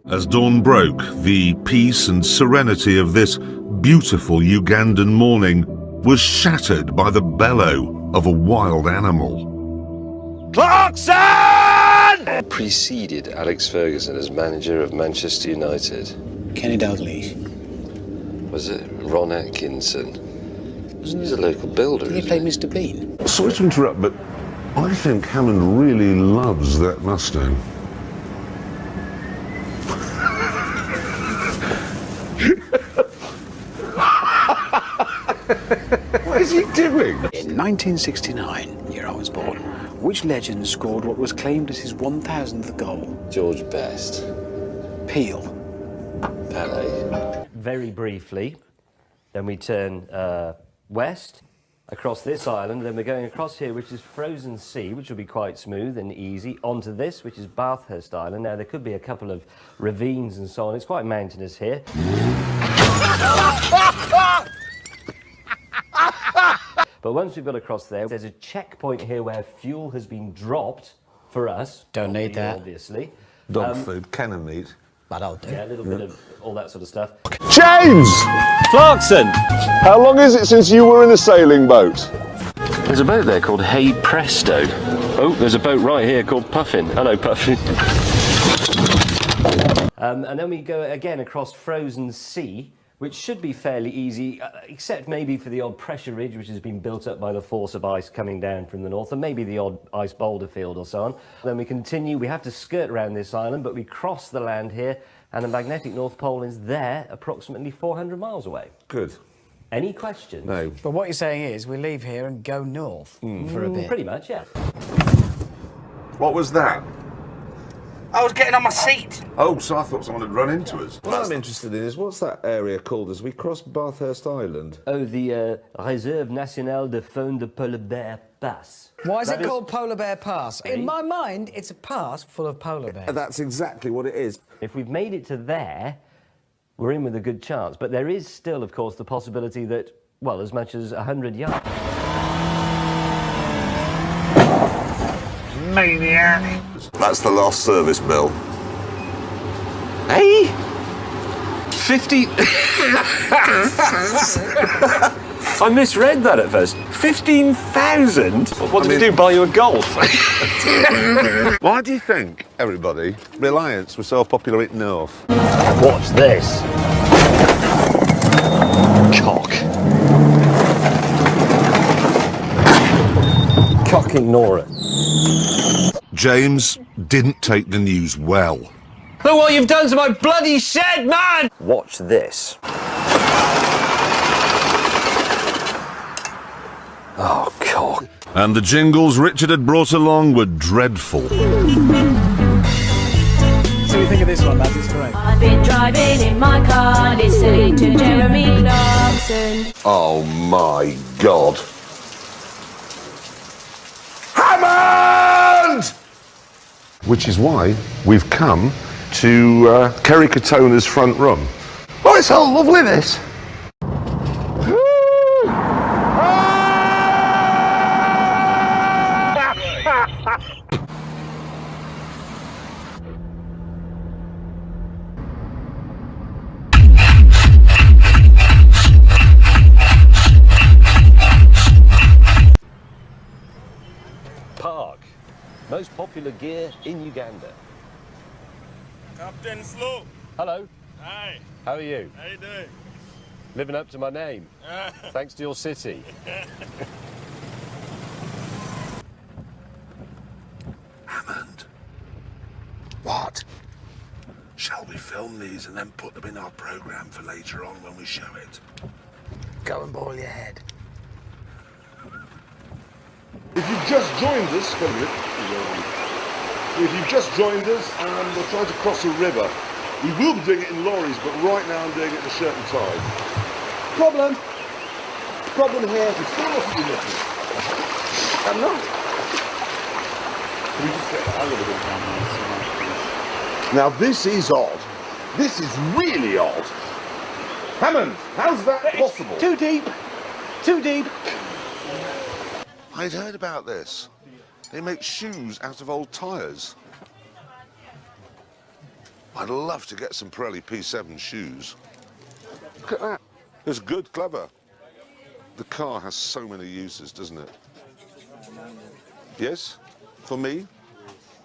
As dawn broke, the peace and serenity of this beautiful Ugandan morning was shattered by the bellow of a wild animal. Clarkson! Preceded Alex Ferguson as manager of Manchester United. Kenny Dalglish. Was it Ron Atkinson? He's a local builder. Did he play Mr. Bean? Sorry to interrupt, but I think Hammond really loves that Mustang. What is he doing? In 1969, year I was born, which legend scored what was claimed as his 1,000th goal? George Best. Peel. Pele. Very briefly, then we turn west across this island, then we're going across here, which is frozen sea, which will be quite smooth and easy, onto this, which is Bathurst Island. Now, there could be a couple of ravines and so on. It's quite mountainous here. But once we've got across there's a checkpoint here where fuel has been dropped for us. Don't need that. Obviously. Dog food, cannon meat. But I'll do. Yeah, a little bit of all that sort of stuff. James! Clarkson! How long is it since you were in a sailing boat? There's a boat there called Hey Presto. Oh, there's a boat right here called Puffin. Hello, Puffin. And then we go again across frozen sea, which should be fairly easy, except maybe for the odd pressure ridge, which has been built up by the force of ice coming down from the north, and maybe the odd ice boulder field or so on. Then we continue, we have to skirt around this island, but we cross the land here, and the magnetic North Pole is there, approximately 400 miles away. Good. Any questions? No. But what you're saying is we leave here and go north for a bit. Pretty much, yeah. What was that? I was getting on my seat. Oh, so I thought someone had run into us. What I'm interested in is, what's that area called as we cross Bathurst Island? Oh, the Réserve Nationale de Faune de Polar Bear Pass. Why is it called Polar Bear Pass? In my mind, it's a pass full of polar bears. That's exactly what it is. If we've made it to there, we're in with a good chance. But there is still, of course, the possibility that, well, as much as 100 yards. Maniac. That's the last service bill. Hey? 50... I misread that at first. 15,000? What did we do, buy you a Golf? Why do you think, everybody, Reliance was so popular at North? Watch this. Cock. Cocking Nora. James didn't take the news well. Look what you've done to my bloody shed, man! Watch this. Oh, cock. And the jingles Richard had brought along were dreadful. So you think of this one, lads? It's great. I've been driving in my car, listening to Jeremy Clarkson. Oh my God. Hammond! Which is why we've come to Kerry Katona's front room. Oh, it's all lovely, this. Park. Most popular gear in Uganda. Captain Slow. Hello. Hi. How are you? How you doing? Living up to my name. Thanks to your city. Hammond. What? Shall we film these and then put them in our programme for later on when we show it? Go and boil your head. If you've just joined us, if you've just joined us and we're trying to cross a river, we will be doing it in lorries, but right now I'm doing it at a certain tide. Problem here, it's still not what you're looking. I'm not. Can we just get that a little bit down here? Now this is odd. This is really odd. Hammond, how's that possible? Too deep. Too deep. I'd heard about this. They make shoes out of old tyres. I'd love to get some Pirelli P7 shoes. Look at that. It's good, clever. The car has so many uses, doesn't it? Yes? For me?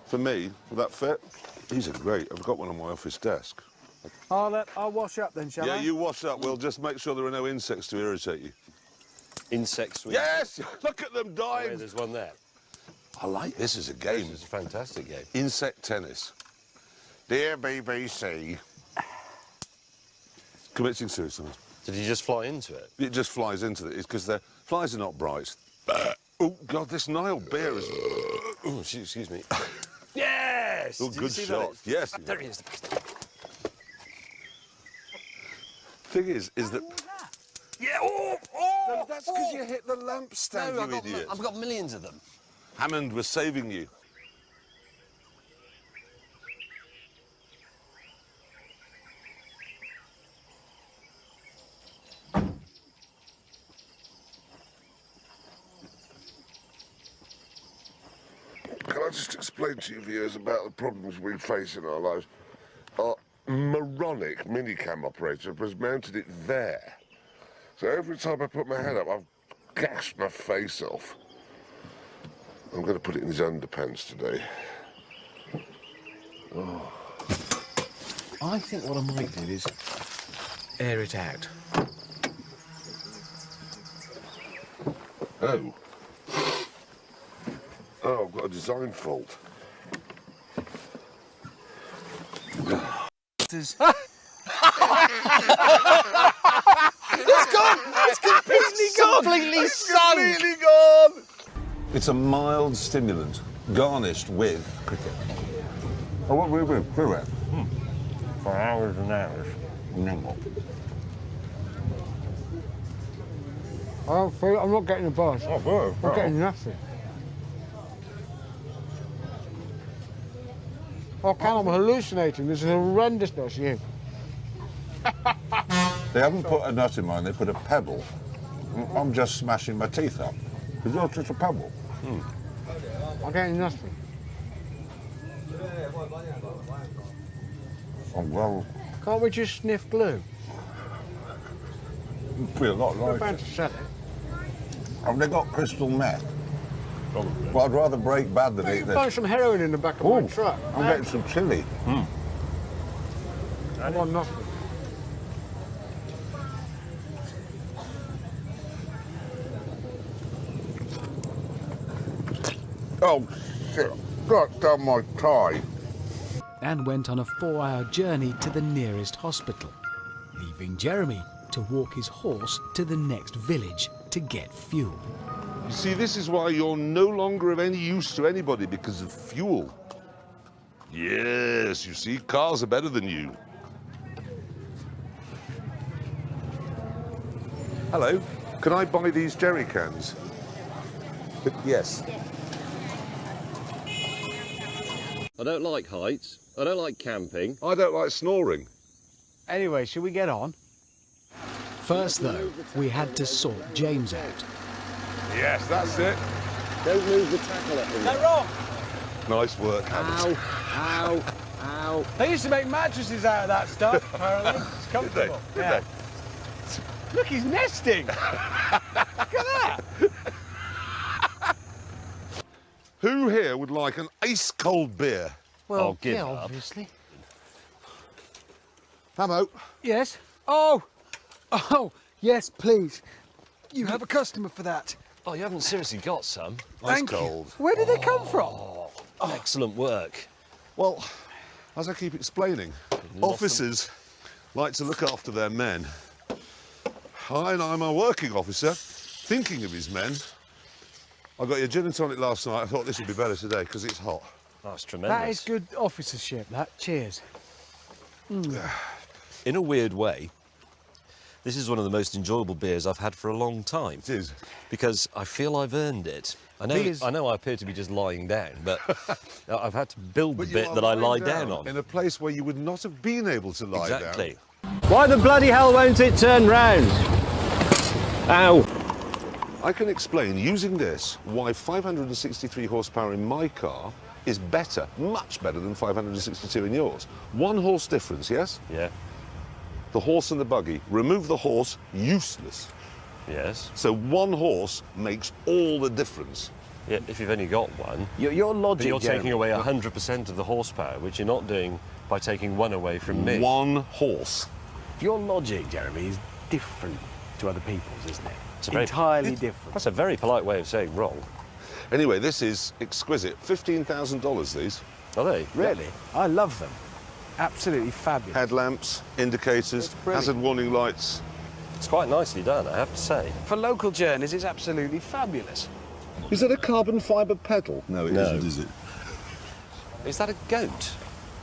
For me? Will that fit? These are great. I've got one on my office desk. I'll wash up then, shall I? Yeah, you wash up. We'll just make sure there are no insects to irritate you. Insect sweet. Yes! Look at them Oh, dying! yeah, there's one there. I like this as a game. This is a fantastic game. Insect tennis. Dear BBC. Committing suicide. Did he just fly into it? It just flies into it. It's because the flies are not bright. Oh, God, this Nile beer is... Oh, excuse me. Yes! Oh, Did you good see shot. that? Yes. There he is. Thing is that... Yeah! Oh! That's because you hit the lamp stand, No, you idiot. I've got millions of them. Hammond was saving you. Can I just explain to you viewers about the problems we face in our lives? Our moronic minicam operator has mounted it there. So every time I put my head up, I've gashed my face off. I'm going to put it in his underpants today. Oh. I think what I might do is air it out. Oh. Oh, I've got a design fault. It's gone! It's completely gone! Completely sunk! Completely gone! It's a mild stimulant, garnished with cricket. Oh, what we will do it? For hours and hours. Nimble. I don't feel I'm not getting a buzz. Oh, good. I'm getting nothing. Oh, I'm hallucinating. This is horrendousness, you. They haven't put a nut in mine, they put a pebble. I'm just smashing my teeth up. It's not just a pebble. I'm getting nothing. Oh, well, Can't we just sniff glue? it'd be a lot We're like about it. to sell it. Have they got crystal meth? Probably. Well, I'd rather break bad than You eat can this. find some heroin in the back of my Ooh, truck. I'm getting some chili. I want nothing. Oh, shit. Got down my tie. and went on a 4-hour journey to the nearest hospital, leaving Jeremy to walk his horse to the next village to get fuel. You see, this is why you're no longer of any use to anybody, because of fuel. Yes, you see, cars are better than you. Hello, can I buy these jerry cans? Yes. I don't like heights. I don't like camping. I don't like snoring. Anyway, shall we get on? First, though, we had to sort James out. Yes, that's it. Don't move the tackle at them. They're wrong. Nice work, Hammond. Ow, ow. They used to make mattresses out of that stuff, apparently. It's comfortable. Did Yeah. Look, he's nesting. Look at that. Who here would like an ice-cold beer? Well, give yeah, up. obviously. Hammo. Yes. Oh, yes, please. You have a customer for that. Oh, you haven't seriously got some. Thank Ice-cold. you. Where did they come from? Excellent work. Well, as I keep explaining, officers like to look after their men. And I'm a working officer, thinking of his men. I got your gin and tonic last night. I thought this would be better today because it's hot. That's tremendous. That is good officership, that. Cheers. In a weird way, this is one of the most enjoyable beers I've had for a long time. It is. Because I feel I've earned it. I know I appear to be just lying down, but I've had to build the But you bit are that I lie lying down on. in a place where you would not have been able to lie down. Exactly. Why the bloody hell won't it turn round? Ow. I can explain using this why 563 horsepower in my car is better, much better than 562 in yours. 1 horse difference, yes? Yeah. The horse and the buggy. Remove the horse, useless. Yes. So 1 horse makes all the difference. Yeah, if you've only got one. Your But logic, you're Jeremy. taking away 100% of the horsepower, which you're not doing by taking 1 away from me. 1 horse. Your logic, Jeremy, is different to other people's, isn't it? It's a very- Entirely different. That's a very polite way of saying wrong. Anyway, this is exquisite. $15,000, these. Are they? Really? I love them. Absolutely fabulous. Headlamps, indicators, brilliant. hazard warning lights. It's quite nicely done, I have to say. For local journeys, it's absolutely fabulous. Is that a carbon fibre pedal? No, it No. isn't, is it? Is that a goat?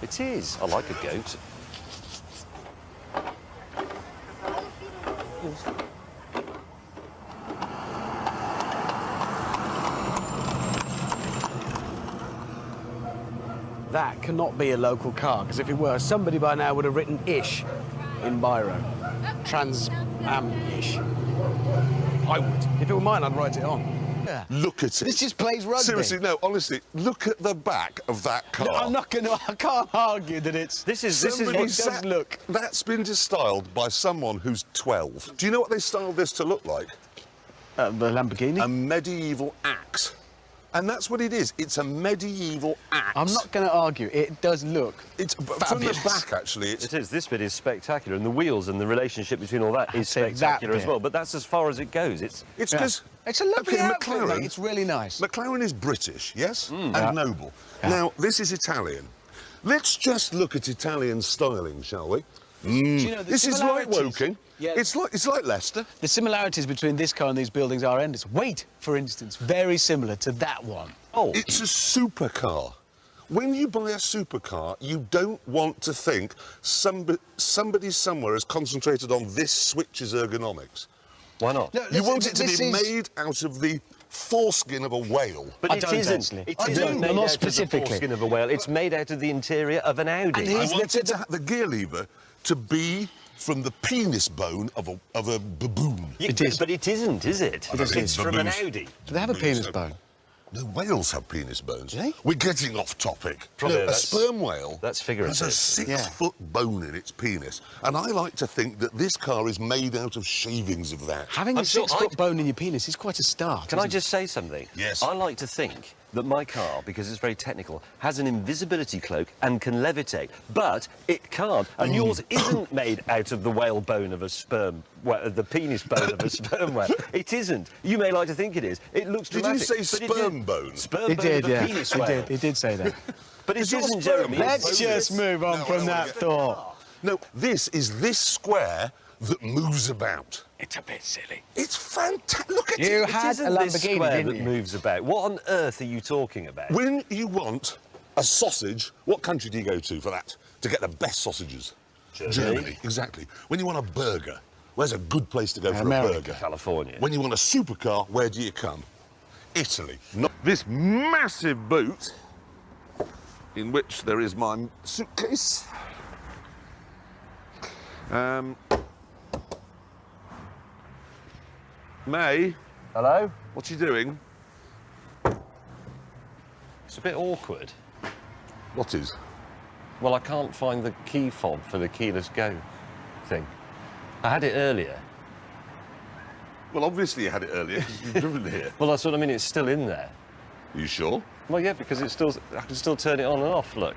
It is. I like a goat. That cannot be a local car, because if it were, somebody by now would have written ish in biro. Trans-am-ish. I would. If it were mine, I'd write it on. Look at it. This just plays rugby. Seriously, no, honestly, look at the back of that car. No, I'm not going to... I can't argue that it's... This is Somebody what sat- does look. That's been styled by someone who's 12. Do you know what they styled this to look like? the Lamborghini? A medieval axe. And that's what it is. It's a medieval axe. I'm not going to argue. It does look It's from the fabulous. back, actually. It's It is. This bit is spectacular, and the wheels and the relationship between all that is say that spectacular as bit. well. But that's as far as it goes. It's because It's a lovely okay, outfit, McLaren. mate. It's really nice. McLaren is British, yes, and Yeah. noble. Yeah. Now this is Italian. Let's just look at Italian styling, shall we? Do you know, the This is like similarities- Woking. Yeah. It's like Leicester. The similarities between this car and these buildings are endless. Weight, for instance, very similar to that one. oh, It's a supercar. When you buy a supercar, you don't want to think somebody somewhere has concentrated on this switch's ergonomics. why not? No, You this- want it to this be is- made out of the foreskin of a whale. But I it don't isn't. actually. It I isn't don't, made not out specifically. of the foreskin of a whale. It's made out of the interior of an Audi. And I he's wanted the gear lever to be from the penis bone of a baboon. Yeah, It is. But it isn't, is it? I don't think It's from an baboons- Audi. Do they have a Baboons penis have- bone? No, whales have penis bones. Do they? We're getting off topic. Probably No, a that's- sperm whale that's has figurative. a 6-foot bone in its penis. And I like to think that this car is made out of shavings of that. Having a I'm sure 6-foot I'd- bone in your penis is quite a start. Can I isn't just say something? Yes. I like to think that my car, because it's very technical, has an invisibility cloak and can levitate, but it can't. And yours isn't made out of the whale bone of a sperm, well, the penis bone of a sperm whale. It isn't. You may like to think it is. It looks Did you dramatic. say but it sperm isn't. bone? Sperm It bone did, of a yeah. penis It whale. did. It did say that. But it It's not isn't, sperm Jeremy. bone. It's Let's boneless. just move on No, I from don't that wanna get- thought. No, this is this square that moves about. It's a bit silly. It's fantastic. Look at You it. had Isn't a this Lamborghini, square didn't that you? moves about? What on earth are you talking about? When you want a sausage, what country do you go to for that? To get the best sausages? Germany. Exactly. When you want a burger, where's a good place to go for America. a burger? California. When you want a supercar, where do you come? Italy. Not this massive boot in which there is my suitcase. May, Hello? what are you doing? It's a bit awkward. What is? Well, I can't find the key fob for the keyless go thing. I had it earlier. Well, obviously you had it earlier because you've driven here. Well, that's what I mean. It's still in there. Are you sure? Well, yeah, because it's still. I can still turn it on and off. Look,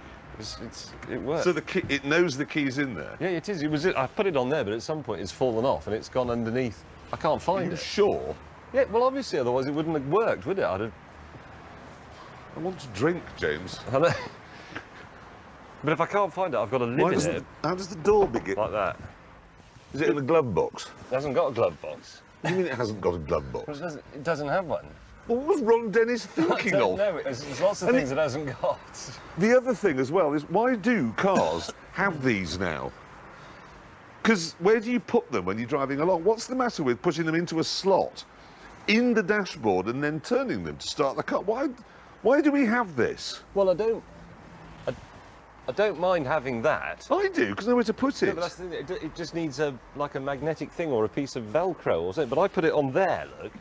it works. So the key, it knows the key's in there. Yeah, it is. It was. I put it on there, but at some point it's fallen off and it's gone underneath. I can't Are find you it. sure? Yeah. Well, obviously, otherwise it wouldn't have worked, would it? I'd have. I want to drink, James. I know. But if I can't find it, I've got to live in it How does the door begin? like that. Is it in the glove box? It hasn't got a glove box. What do you mean it hasn't got a glove box? Well, it doesn't have one. Well, what was Ron Dennis I thinking don't of? know. There's lots of And things it hasn't got. The other thing as well is why do cars have these now? Because where do you put them when you're driving along? What's the matter with putting them into a slot in the dashboard and then turning them to start the car? Why do we have this? Well, I don't mind having that. I do, because nowhere to put Yeah, it. but that's the thing, it just needs like a magnetic thing or a piece of Velcro or something. But I put it on there, look,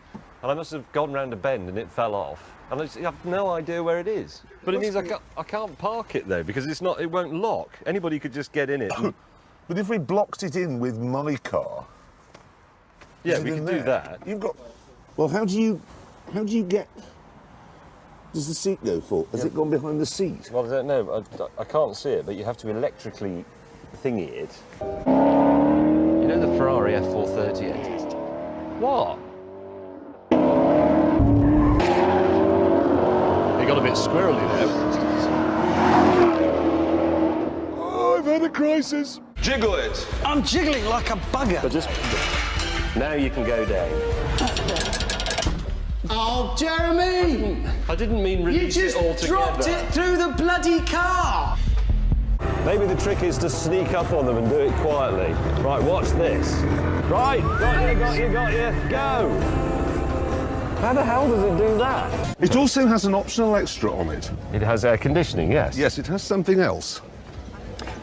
and I must have gone round a bend and it fell off. And I have no idea where it is. But it means I can't park it though, because it won't lock. Anybody could just get in it. And... But if we blocked it in with my car, yeah, we can do that. You've got. Well, how do you get? Does the seat go for? Has it gone behind the seat? Well, I don't know. I can't see it, but you have to electrically thingy it. You know the Ferrari F430 engine? What? You got a bit squirrely there. Oh, I've had a crisis. Jiggle it. I'm jiggling like a bugger. But just now you can go down. Oh, Jeremy! I didn't mean release it altogether. You just dropped it through the bloody car! Maybe the trick is to sneak up on them and do it quietly. Right, watch this. Right, got you, go! How the hell does it do that? It also has an optional extra on it. It has air conditioning, yes. Yes, it has something else.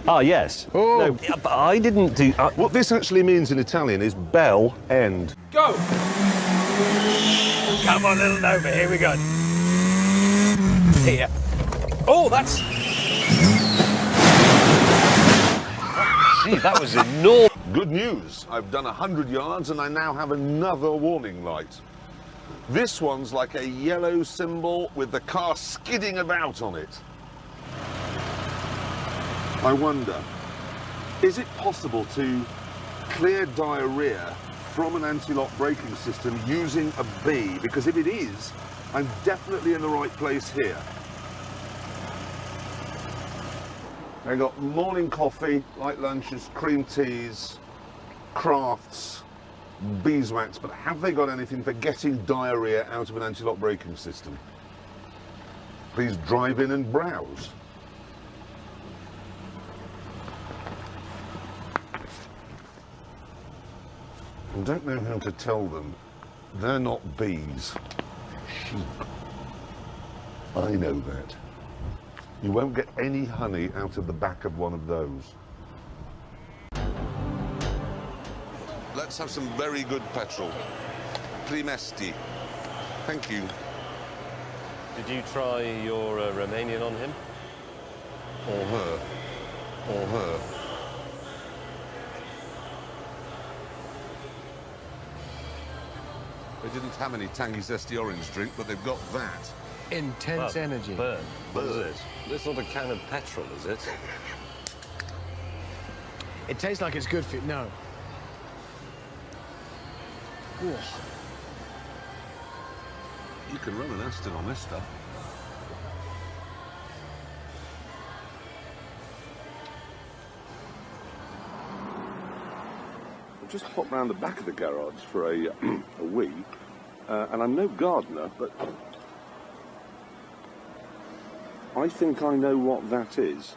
Ah, yes. Oh. No, but I didn't do... What this actually means in Italian is bell end. Go! Come on, little Nova, here we go. Here. Oh, that's... Gee, that was enormous. Good news. I've done 100 yards and I now have another warning light. This one's like a yellow symbol with the car skidding about on it. I wonder, is it possible to clear diarrhea from an anti-lock braking system using a B? Because if it is, I'm definitely in the right place here. I got morning coffee, light lunches, cream teas, crafts, beeswax, but have they got anything for getting diarrhea out of an anti-lock braking system? Please drive in and browse. I don't know how to tell them. They're not bees. Sheep. I know that. You won't get any honey out of the back of one of those. Let's have some very good petrol. Primesti. Thank you. Did you try your Romanian on him? Or her. Or her. They didn't have any tangy, zesty orange drink, but they've got that. Intense energy. Burn. What is it? It's not a can of petrol, is it? It tastes like it's good for you. No. Ooh. You can run an Aston on this stuff. I've just popped round the back of the garage for a wee, and I'm no gardener, but I think I know what that is.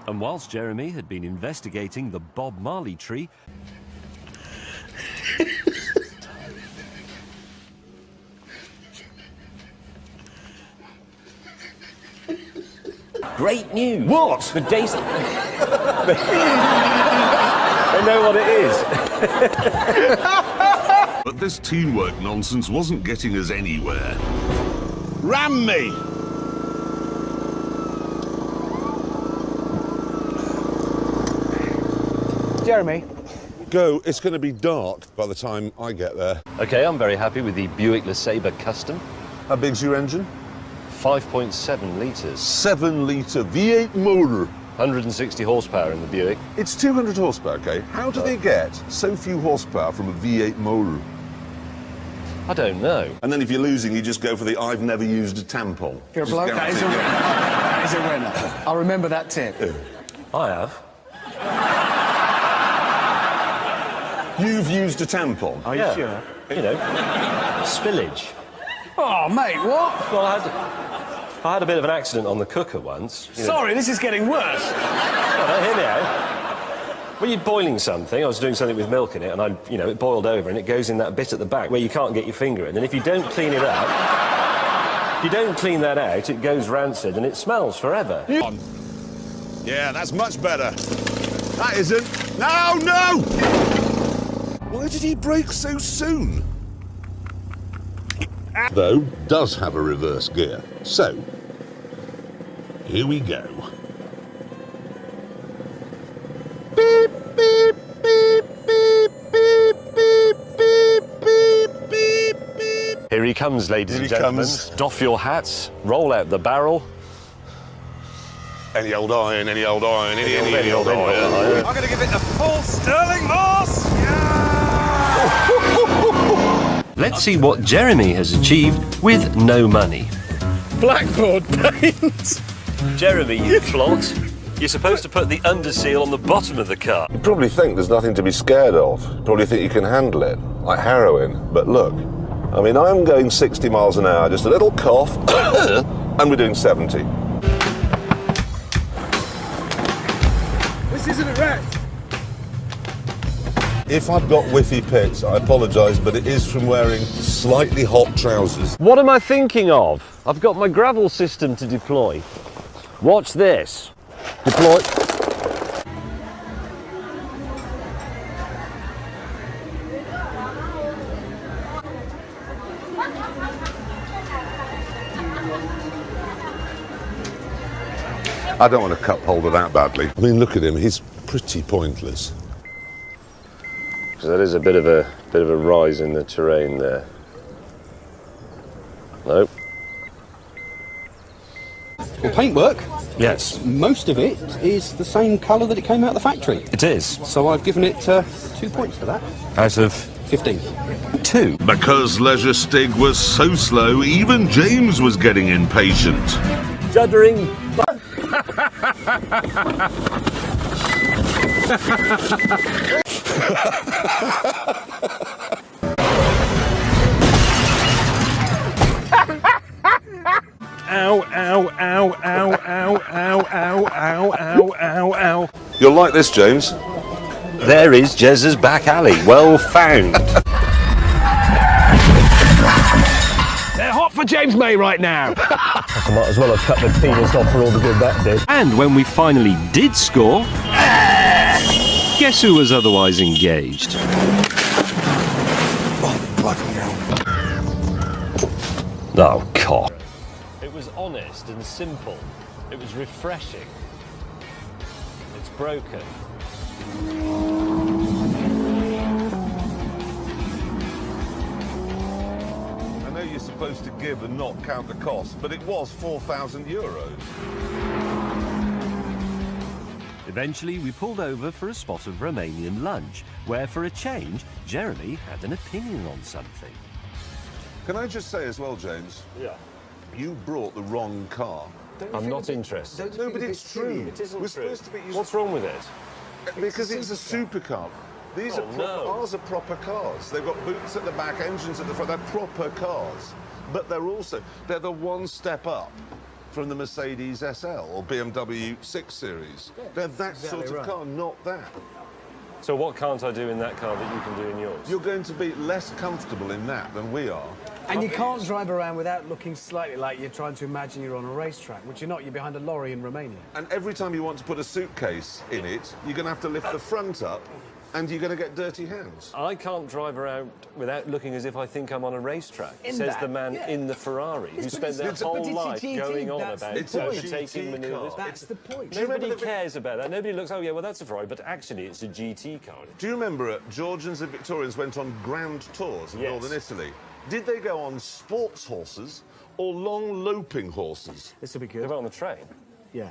And whilst Jeremy had been investigating the Bob Marley tree... Great news! What? The days... I know what it is. But this teamwork nonsense wasn't getting us anywhere. Ram me! Jeremy. Go, it's going to be dark by the time I get there. OK, I'm very happy with the Buick LeSabre Custom. How big's your engine? 5.7 litres. 7-litre V8 motor. 160 horsepower in the Buick. It's 200 horsepower, okay? How do they get so few horsepower from a V8 motor? I don't know. And then if you're losing, you just go for the I've never used a tampon. You're a bloke. That is a winner. That is a winner. I'll remember that tip. I have. You've used a tampon? Are you sure? You know, spillage. Oh, mate, what? Well, I had a bit of an accident on the cooker once. Sorry, this is getting worse. No, hear me out. When you're boiling something, I was doing something with milk in it, and it boiled over, and it goes in that bit at the back where you can't get your finger in. And if you don't clean it up, if you don't clean that out, it goes rancid and it smells forever. Yeah, that's much better. That isn't. No! Why did he brake so soon? though, does have a reverse gear. So, here we go. Beep, beep, beep, beep, beep, beep, beep, beep, beep, beep. Here he comes, ladies Here and he gentlemen. comes. Doff your hats, roll out the barrel. Any old iron, any old iron, any old iron. iron. I'm going to give it a full Sterling horse. Let's see what Jeremy has achieved with no money. Blackboard paint. Jeremy, you flaunt. You're supposed to put the underseal on the bottom of the car. You probably think there's nothing to be scared of. You probably think you can handle it, like heroin. But look, I mean, I'm going 60 miles an hour, just a little cough, and we're doing 70. This isn't a rest. If I've got whiffy pits, I apologise, but it is from wearing slightly hot trousers. What am I thinking of? I've got my gravel system to deploy. Watch this. Deploy. I don't want to cup holder that badly. I mean, look at him, he's pretty pointless. So that is a bit of a rise in the terrain there. Nope. Well, paintwork, Yes, most of it is the same colour that it came out of the factory. it is. So I've given it 2 points for that. Out of 15. 2. Because Leisure Stig was so slow, even James was getting impatient. Shuddering. Ow, ow, ow, ow, ow, ow, ow, ow, ow, ow, ow. You'll like this, James. There is Jez's back alley. Well found. They're hot for James May right now. I might as well have cut the penis off for all the good that did. And when we finally did score, guess who was otherwise engaged? Oh, God. It was honest and simple. It was refreshing. It's broken. I know you're supposed to give and not count the cost, but it was €4,000. Eventually, we pulled over for a spot of Romanian lunch, where for a change, Jeremy had an opinion on something. Can I just say as well, James? Yeah. You brought the wrong car. I'm not interested. No, but it's true. It isn't We're true. supposed to be. What's wrong with it? Because it's a supercar. These Oh, are proper, no. ours are proper cars. They've got boots at the back, engines at the front. They're proper cars, but they're the one step up from the Mercedes SL or BMW 6 Series. They're that sort of car, not that. So what can't I do in that car that you can do in yours? You're going to be less comfortable in that than we are. And you can't drive around without looking slightly like you're trying to imagine you're on a racetrack, which you're not. You're behind a lorry in Romania. And every time you want to put a suitcase in it, you're going to have to lift the front up, and you're going to get dirty hands. I can't drive around without looking as if I think I'm on a racetrack, says the man in the Ferrari, who spent their whole life going on about overtaking manoeuvres. That's the point. Nobody cares about that. Nobody looks, oh yeah, well that's a Ferrari, but actually it's a GT car. Do you remember Georgians and Victorians went on grand tours in northern Italy? Did they go on sports horses or long loping horses? This will be They good. went on the train. Yeah.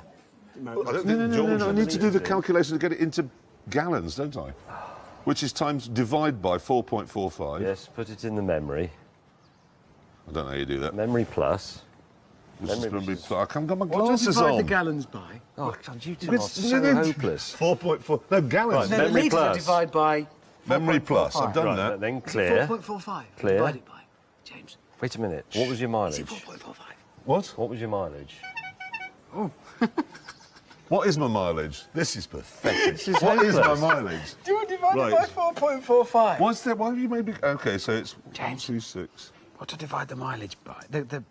I don't think Georgians. I need to do the calculation to get it into gallons, don't I? Which is times divide by 4.45. Yes, put it in the memory. I don't know how you do that. Memory plus. I can't get my What do you glasses divide on. the gallons by? Oh, God, you two are so hopeless. 4.4. No, gallons. Right, No, memory litres plus. divide by Memory plus. I've done Right, that. then clear. 4.45. Clear. Divided by. James. Wait a minute. What was your Is mileage? it 4.45? What? What was your mileage? What is my mileage? This is pathetic. This is What is my hopeless. mileage? Do you divide Right. it by 4.45? What's that? Why have you made me? Okay, so it's James. 126. What to divide the mileage by? The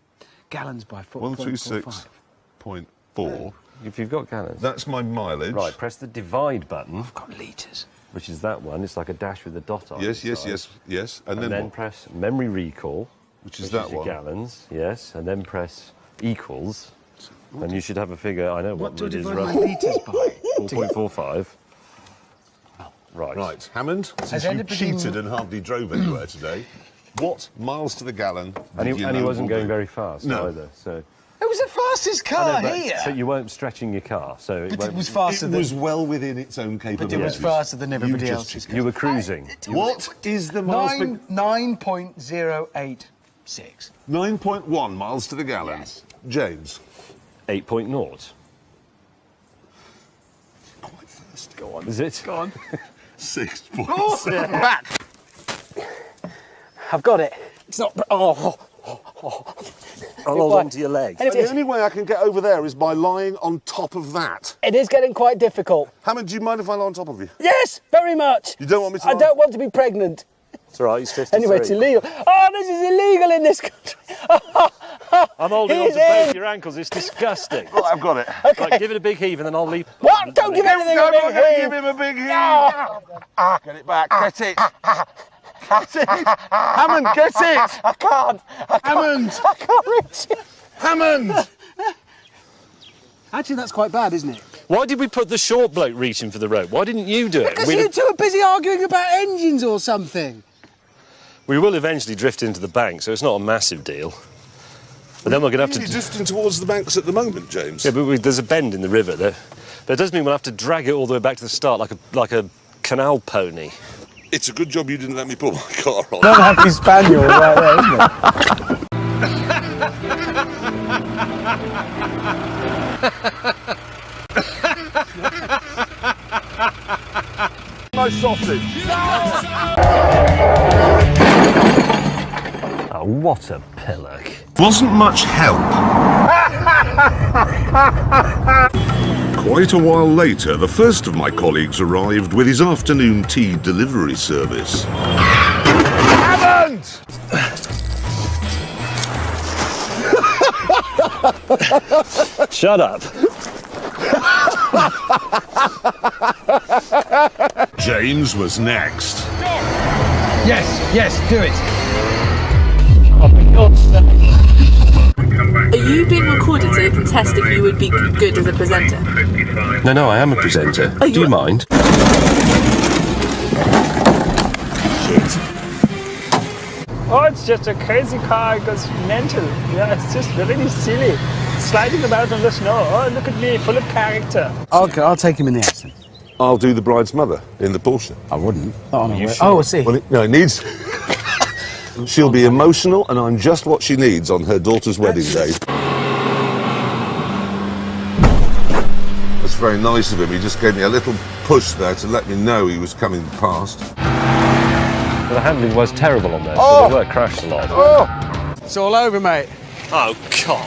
gallons by 126.4. If you've got gallons. That's my mileage. Right, press the divide button, I've got litres. which is that one. It's like a dash with a dot on Yes, it. yes, yes, yes. And And then then what? press memory recall. which is that your one. gallons, yes, and then press equals, and you should have a figure. I know what do I it is. divide my litres by? 4.45. Right. Right, Hammond, since you anybody- cheated and hardly drove anywhere today, what miles to the gallon And did he, you and he know wasn't will going be? very fast No. either. So. It was the fastest car here. But you weren't stretching your car, so it, But won't, it was faster It than. was well within its own But capabilities. it was faster than everybody You else's. just- you were cruising. What is the miles per... 9.086. 9.1 miles to the gallon. Yes. James. 8.0. Quite fast. Go on. Is it? Go on. 6.7. I've got it. It's not. Oh. I'll hold on to your leg. And the only way I can get over there is by lying on top of that. It is getting quite difficult. Hammond, do you mind if I lie on top of you? Yes, very much. You don't want me to I lie? don't want to be pregnant. It's all right, he's 53. Anyway, it's illegal. Oh, this is illegal in this country. I'm holding on He's to both in. your ankles. It's disgusting. Right, I've got it. Right, give it a big heave and then I'll leave. What? Don't give anything I'm a not big going to heave. give him a big heave. Get it back. Get it. Get it. Hammond, get it. I can't. Hammond! I can't reach it. Hammond! Actually, that's quite bad, isn't it? Why did we put the short bloke reaching for the rope? Why didn't you do it? Because you two are busy arguing about engines or something. We will eventually drift into the bank, so it's not a massive deal. But then we're going to have You're to... drifting towards the banks at the moment, James. Yeah, but there's a bend in the river there. But it does mean we'll have to drag it all the way back to the start like a canal pony. It's a good job you didn't let me put my car on. Not a happy spaniel right there, isn't it? No sausage. Oh, what a pillock. Wasn't much help. Quite a while later, the first of my colleagues arrived with his afternoon tea delivery service. Hammond! Shut up. James was next. Yes, do it. Are you being recorded so they can test if you would be good as a presenter? No, I am a presenter. Do you mind? Oh, it's just a crazy car. It goes mental. Yeah, it's just really silly. Sliding about on the snow. Oh, look at me, full of character. Okay, I'll take him in the accent. I'll do the bride's mother in the Porsche. I wouldn't. Oh, no, I see. Well, it needs... She'll be emotional, and I'm just what she needs on her daughter's wedding day. That's very nice of him. He just gave me a little push there to let me know he was coming past. The handling was terrible on there, so the work crashed a lot. It's all over, mate. Oh, God.